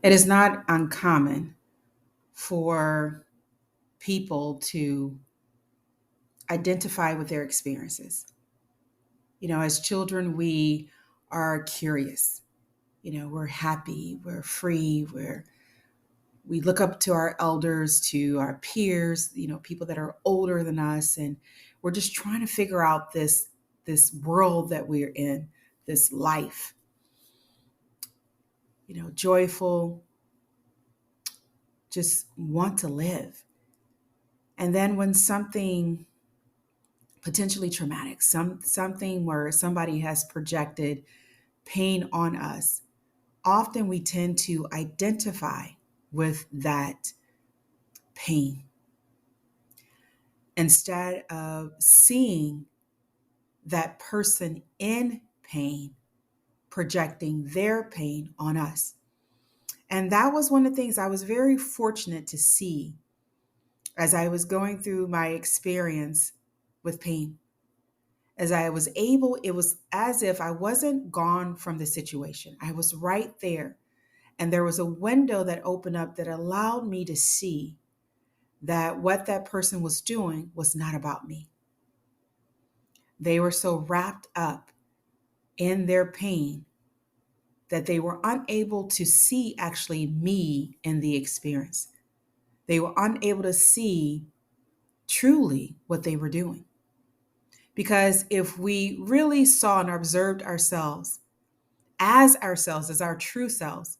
It is not uncommon for people to identify with their experiences. As children, we are curious. We're happy, we're free, we look up to our elders, to our peers, people that are older than us, and we're just trying to figure out this world that we're in, this life. Joyful, just want to live. And then when something potentially traumatic, something where somebody has projected pain on us, often we tend to identify with that pain instead of seeing that person in pain projecting their pain on us. And that was one of the things I was very fortunate to see as I was going through my experience with pain. As I was able, it was as if I wasn't gone from the situation. I was right there. And there was a window that opened up that allowed me to see that what that person was doing was not about me. They were so wrapped up in their pain that they were unable to see actually me in the experience. They were unable to see truly what they were doing. Because if we really saw and observed ourselves, as our true selves,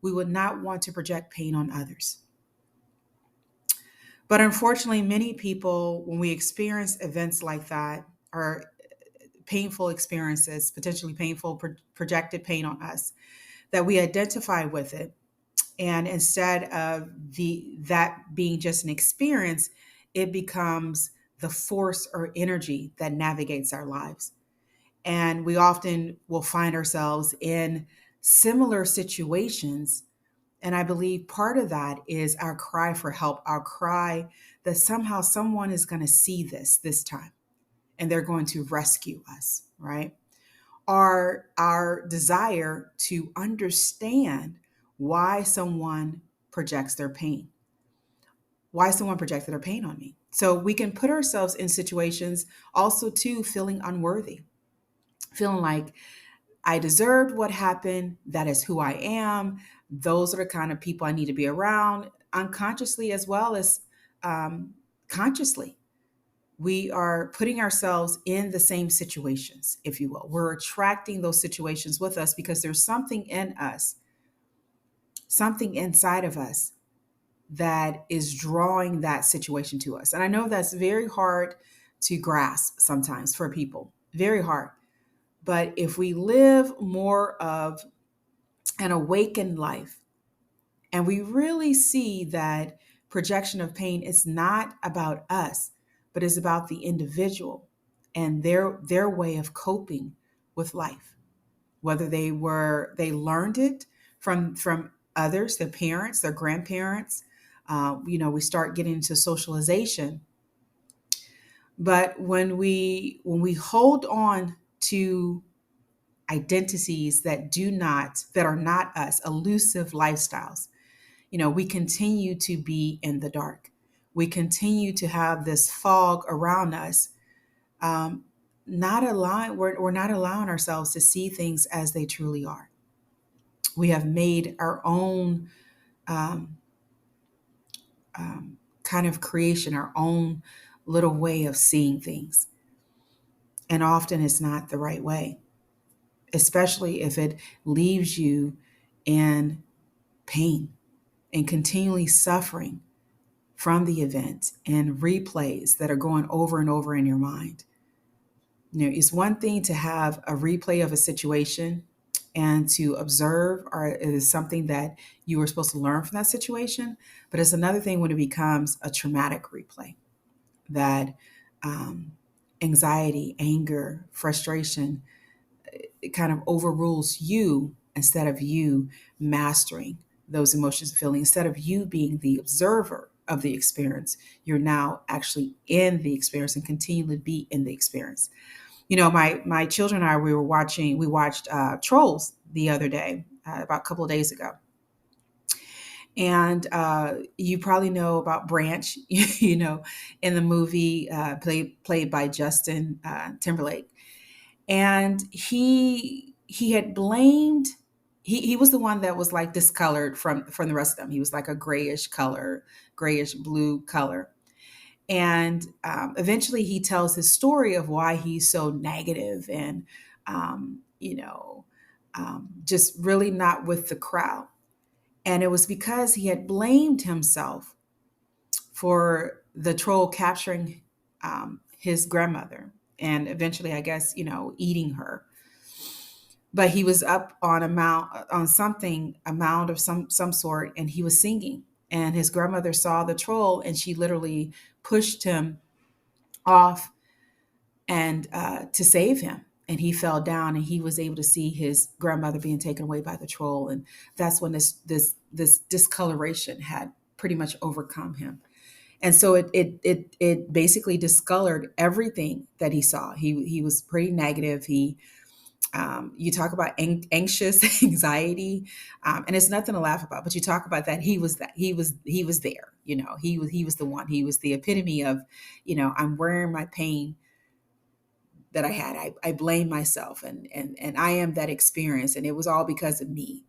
we would not want to project pain on others. But unfortunately, many people, when we experience events like that, or painful experiences, potentially painful, projected pain on us, that we identify with it. And instead of that being just an experience, it becomes the force or energy that navigates our lives. And we often will find ourselves in similar situations. And I believe part of that is our cry for help, our cry that somehow someone is going to see this time and they're going to rescue us, right? Our desire to understand why someone projects their pain, why someone projected their pain on me. So we can put ourselves in situations also too feeling unworthy, feeling like I deserved what happened. That is who I am. Those are the kind of people I need to be around, unconsciously as well as consciously. We are putting ourselves in the same situations, if you will. We're attracting those situations with us because there's something in us, something inside of us that is drawing that situation to us. And I know that's very hard to grasp sometimes for people, very hard. But if we live more of an awakened life and we really see that projection of pain is not about us, but is about the individual and their way of coping with life, whether they learned it from others, their parents, their grandparents. We start getting into socialization. But when we hold on to identities that are not us, elusive lifestyles, we continue to be in the dark. We continue to have this fog around us, um, we're not allowing ourselves to see things as they truly are. We have made our own um, kind of creation, our own little way of seeing things. And often it's not the right way, especially if it leaves you in pain and continually suffering from the event and replays that are going over and over in your mind. It's one thing to have a replay of a situation and to observe, or it is something that you were supposed to learn from that situation. But it's another thing when it becomes a traumatic replay that um, anxiety, anger, frustration, it kind of overrules you instead of you mastering those emotions and feelings. Instead of you being the observer of the experience, you're now actually in the experience and continue to be in the experience. My children and I, we watched Trolls the other day, about a couple of days ago. And you probably know about Branch, you know, in the movie played by Justin Timberlake. And he had blamed, he was the one that was like discolored from the rest of them. He was like a grayish color, grayish blue color. And eventually he tells his story of why he's so negative and you know, just really not with the crowd. And it was because he had blamed himself for the troll capturing his grandmother and eventually, I guess, you know, eating her. But he was up on a mount, on something, a mound of some sort, and he was singing. And his grandmother saw the troll, and she literally pushed him off and to save him. And he fell down, and he was able to see his grandmother being taken away by the troll. And that's when this discoloration had pretty much overcome him. And so it basically discolored everything that he saw. He was pretty negative. He You talk about anxious anxiety, and it's nothing to laugh about. But you talk about that he was there. You know, he was the one. He was the epitome of, you know, I'm wearing my pain that I had. I blame myself, and I am that experience, and it was all because of me.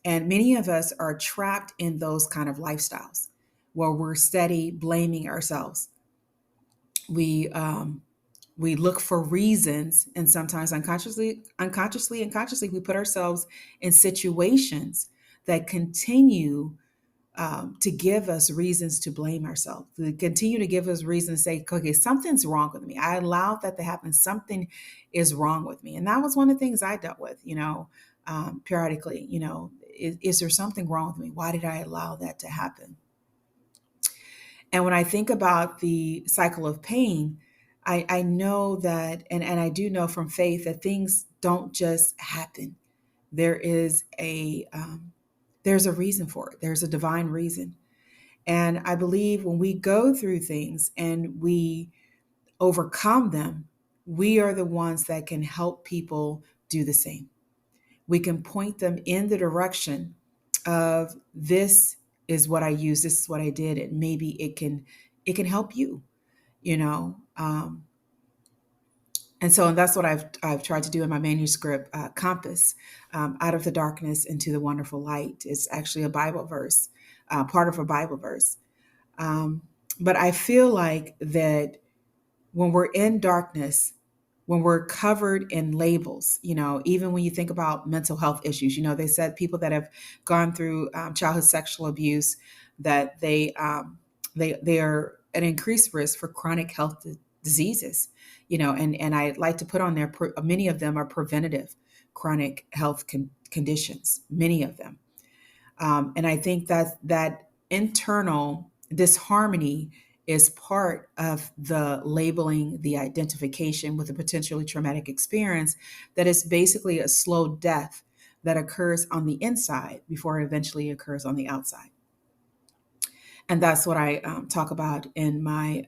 And many of us are trapped in those kind of lifestyles where we're steady blaming ourselves. We we look for reasons, and sometimes unconsciously and consciously we put ourselves in situations that continue to give us reasons to blame ourselves, to continue to give us reason to say, okay, something's wrong with me. I allowed that to happen. Something is wrong with me. And that was one of the things I dealt with, you know, periodically. You know, is there something wrong with me? Why did I allow that to happen? And when I think about the cycle of pain, I know that, and I do know from faith that things don't just happen. There is there's a reason for it. There's a divine reason. And I believe when we go through things and we overcome them, we are the ones that can help people do the same. We can point them in the direction of this is what I use, this is what I did, and maybe it can help you, you know. And that's what I've tried to do in my manuscript, Compass, out of the darkness into the wonderful light. It's actually a Bible verse, part of a Bible verse. Um, but I feel like that when we're in darkness, when we're covered in labels, you know, even when you think about mental health issues, you know, they said people that have gone through childhood sexual abuse, that they are at increased risk for chronic health diseases, you know, and I like to put on there, many of them are preventative chronic health conditions, many of them. And I think that that internal disharmony is part of the labeling, the identification with a potentially traumatic experience that is basically a slow death that occurs on the inside before it eventually occurs on the outside. And that's what I talk about in my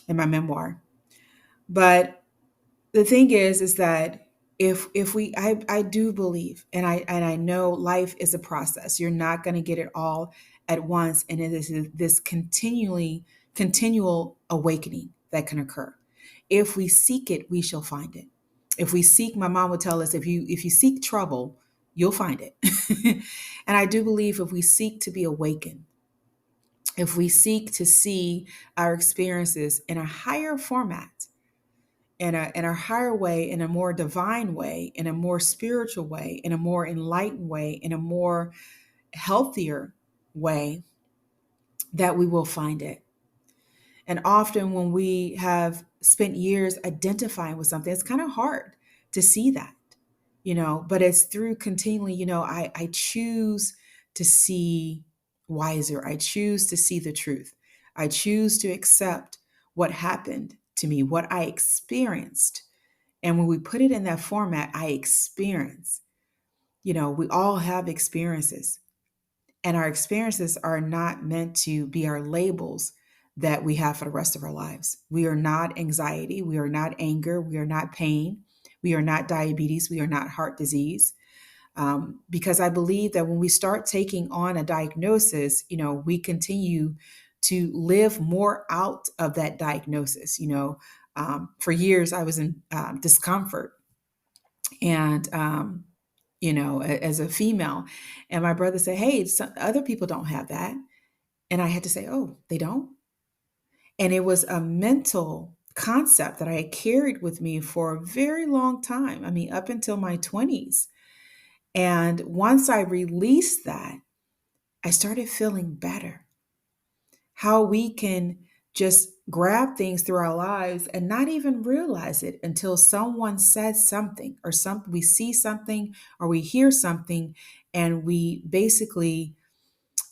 memoir. But the thing is that if we I do believe, and I know life is a process. You're not going to get it all at once, and it is this continual awakening that can occur. If we seek it, we shall find it. If we seek, my mom would tell us, if you seek trouble, you'll find it. And I do believe if we seek to be awakened, if we seek to see our experiences in a higher format, in a higher way, in a more divine way, in a more spiritual way, in a more enlightened way, in a more healthier way, that we will find it. And often when we have spent years identifying with something, it's kind of hard to see that, you know, but it's through continually, you know, I choose to see wiser. I choose to see the truth. I choose to accept what happened to me, what I experienced. And when we put it in that format, I experience, you know, we all have experiences, and our experiences are not meant to be our labels that we have for the rest of our lives. We are not anxiety. We are not anger. We are not pain. We are not diabetes. We are not heart disease. Because I believe that when we start taking on a diagnosis, we continue to live more out of that diagnosis. For years I was in discomfort, and as a female, and my brother said, "Hey, some other people don't have that," and I had to say, "Oh, they don't." And it was a mental concept that I had carried with me for a very long time. I mean, up until my 20s. And once I released that, I started feeling better. How we can just grab things through our lives and not even realize it until someone says something, or we see something, or we hear something, and we basically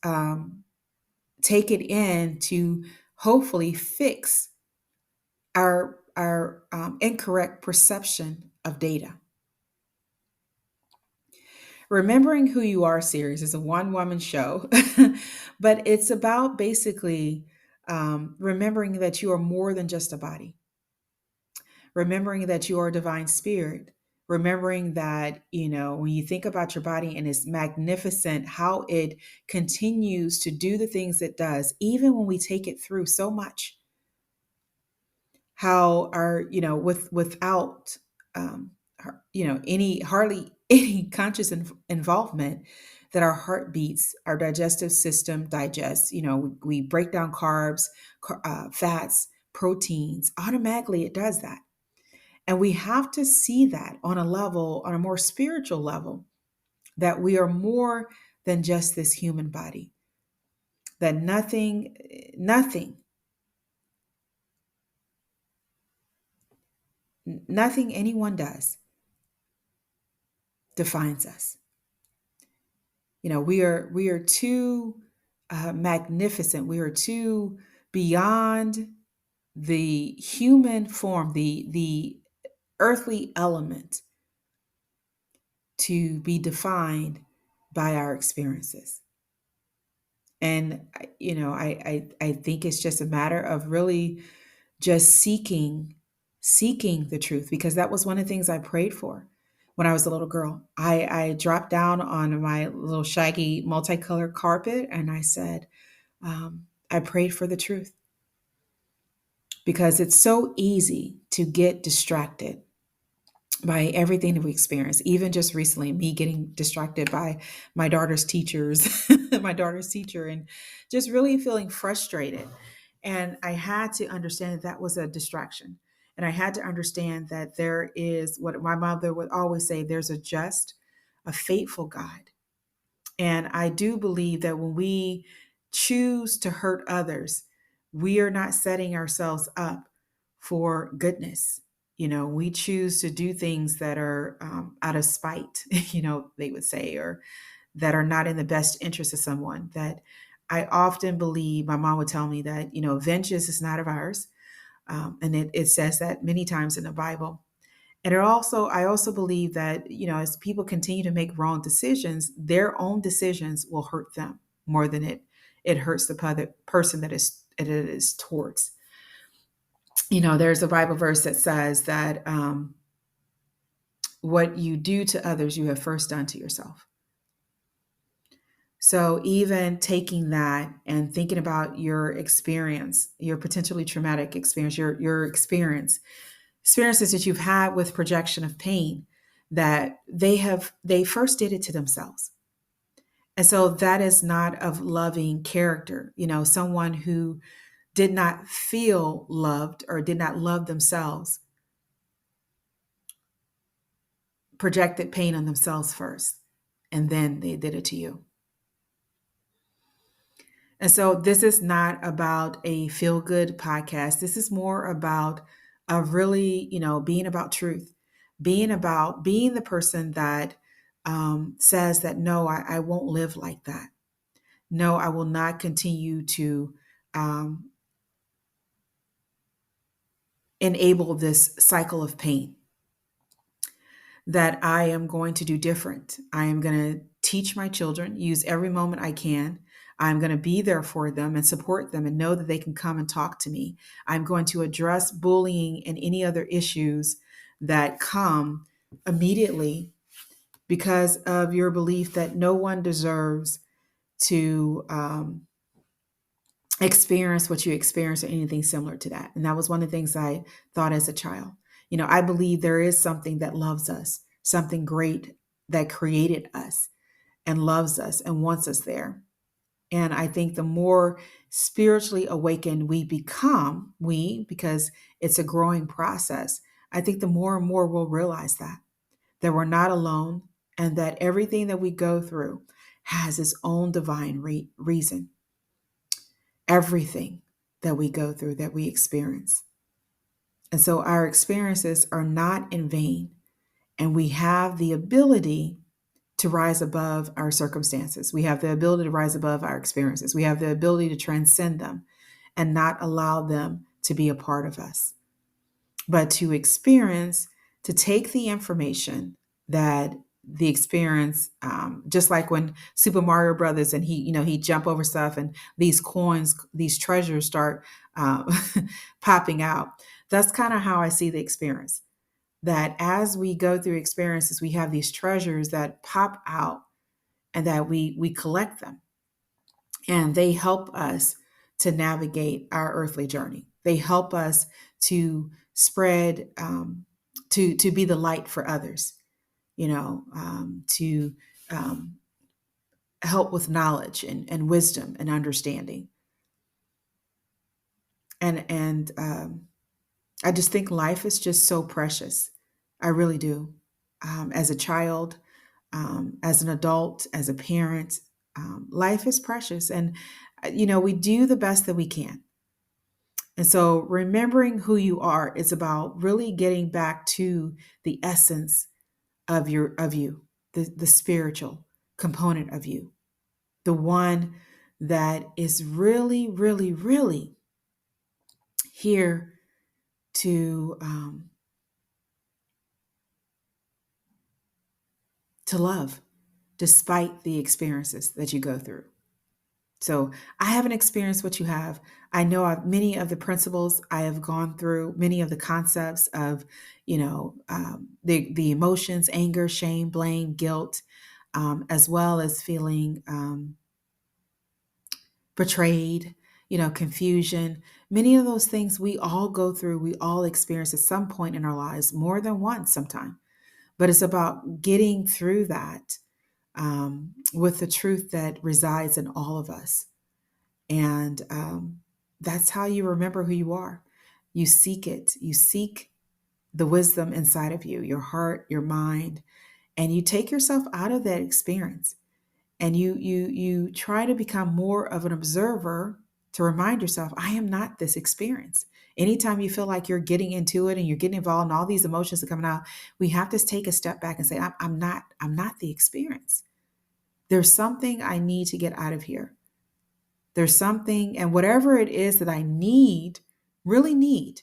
um, take it in to hopefully fix our incorrect perception of data. Remembering Who You Are series is a one woman show, but it's about basically remembering that you are more than just a body, remembering that you are a divine spirit, remembering that, when you think about your body and its magnificent, how it continues to do the things it does, even when we take it through so much, how our, without, um, any hardly any conscious involvement, that our heart beats, our digestive system digests. We break down carbs, fats, proteins. Automatically, it does that, and we have to see that on a level, on a more spiritual level, that we are more than just this human body. That nothing anyone does defines us. We are too magnificent. We are too beyond the human form, the earthly element, to be defined by our experiences. And I think it's just a matter of really just seeking the truth, because that was one of the things I prayed for when I was a little girl. I dropped down on my little shaggy multicolored carpet, and I said, I prayed for the truth, because it's so easy to get distracted by everything that we experience. Even just recently, me getting distracted by my daughter's teachers, my daughter's teacher, and just really feeling frustrated. And I had to understand that that was a distraction. And I had to understand that there is, what my mother would always say, there's a faithful God. And I do believe that when we choose to hurt others, we are not setting ourselves up for goodness. We choose to do things that are out of spite, they would say, or that are not in the best interest of someone. That I often believe, my mom would tell me that, vengeance is not of ours. And it says that many times in the Bible. And I also believe that, as people continue to make wrong decisions, their own decisions will hurt them more than it hurts the person that it is towards. There's a Bible verse that says that what you do to others, you have first done to yourself. So even taking that and thinking about your experience, your potentially traumatic experience, your experiences that you've had with projection of pain, that they first did it to themselves. And so that is not of loving character. Someone who did not feel loved or did not love themselves projected pain on themselves first, and then they did it to you. And so this is not about a feel good podcast. This is more about a really, being about truth, being the person that says that, no, I won't live like that. No, I will not continue to enable this cycle of pain. That I am going to do different. I am going to teach my children, use every moment I can. I'm going to be there for them and support them and know that they can come and talk to me. I'm going to address bullying and any other issues that come immediately because of your belief that no one deserves to experience what you experienced or anything similar to that. And that was one of the things I thought as a child. I believe there is something that loves us, something great that created us and loves us and wants us there. And I think the more spiritually awakened we become, because it's a growing process, I think the more and more we'll realize that we're not alone, and that everything that we go through has its own divine reason. Everything that we go through, that we experience. And so our experiences are not in vain, and we have the ability to rise above our circumstances. We have the ability to rise above our experiences. We have the ability to transcend them and not allow them to be a part of us, but to experience, to take the information that the experience, just like when Super Mario Brothers, and he jump over stuff, and these coins, these treasures start uh, popping out. That's kind of how I see the experience. That as we go through experiences, we have these treasures that pop out, and that we collect them, and they help us to navigate our earthly journey. They help us to spread, to be the light for others, to um, help with knowledge and wisdom and understanding. And I just think life is just so precious. I really do. As a child, as an adult, as a parent, life is precious, and we do the best that we can. And so remembering who you are is about really getting back to the essence of you, the spiritual component of you, the one that is really, really, really here to to love despite the experiences that you go through. So I haven't experienced what you have. I know many of the principles I have gone through, many of the concepts of, the emotions, anger, shame, blame, guilt, as well as feeling betrayed, confusion. Many of those things we all go through, we all experience at some point in our lives, more than once sometimes. But it's about getting through that, with the truth that resides in all of us. And that's how you remember who you are. You seek it. You seek the wisdom inside of you, your heart, your mind, and you take yourself out of that experience. And you try to become more of an observer, to remind yourself, I am not this experience. Anytime you feel like you're getting into it and you're getting involved and all these emotions are coming out, we have to take a step back and say, I'm not the experience. There's something I need to get out of here. There's something, and whatever it is that I really need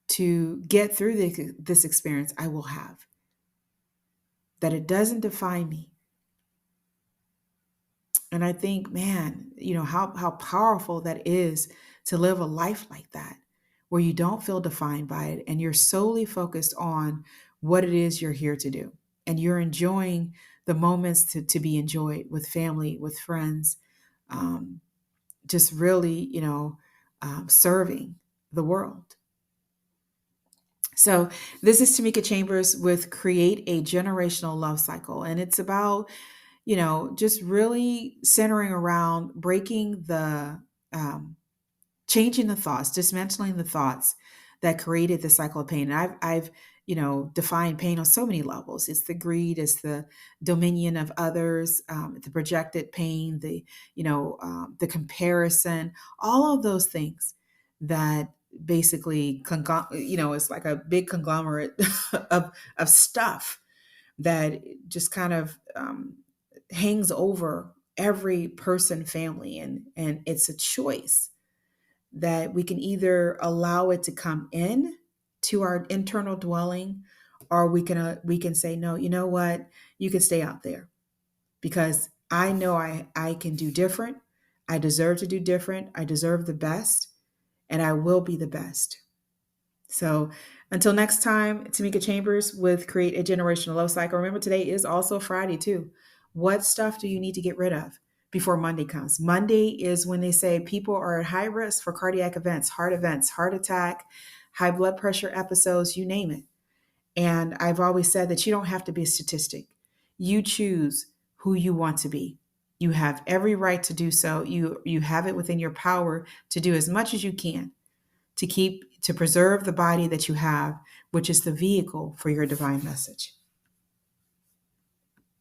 to get through this experience, I will have. That it doesn't define me. And I think, man, how powerful that is, to live a life like that, where you don't feel defined by it and you're solely focused on what it is you're here to do. And you're enjoying the moments to be enjoyed with family, with friends, just really, serving the world. So this is Tamika Chambers with Create a Generational Love Cycle. And it's about, just really centering around breaking changing the thoughts, dismantling the thoughts that created the cycle of pain. And I've defined pain on so many levels. It's the greed, it's the dominion of others, the projected pain, the comparison, all of those things that basically, it's like a big conglomerate of stuff that just kind of hangs over every person, family, and it's a choice that we can either allow it to come in to our internal dwelling, or we can say, no, you know what, you can stay out there, because I know I can do different. I deserve to do different. I deserve the best, and I will be the best. So Until next time, Tamika Chambers with Create a Generational Love Cycle. Remember, today is also Friday, too. What stuff do you need to get rid of before Monday comes? Monday is when they say people are at high risk for cardiac events, heart attack, high blood pressure episodes, you name it. And I've always said that you don't have to be a statistic. You choose who you want to be. You have every right to do so. You have it within your power to do as much as you can to preserve the body that you have, which is the vehicle for your divine message.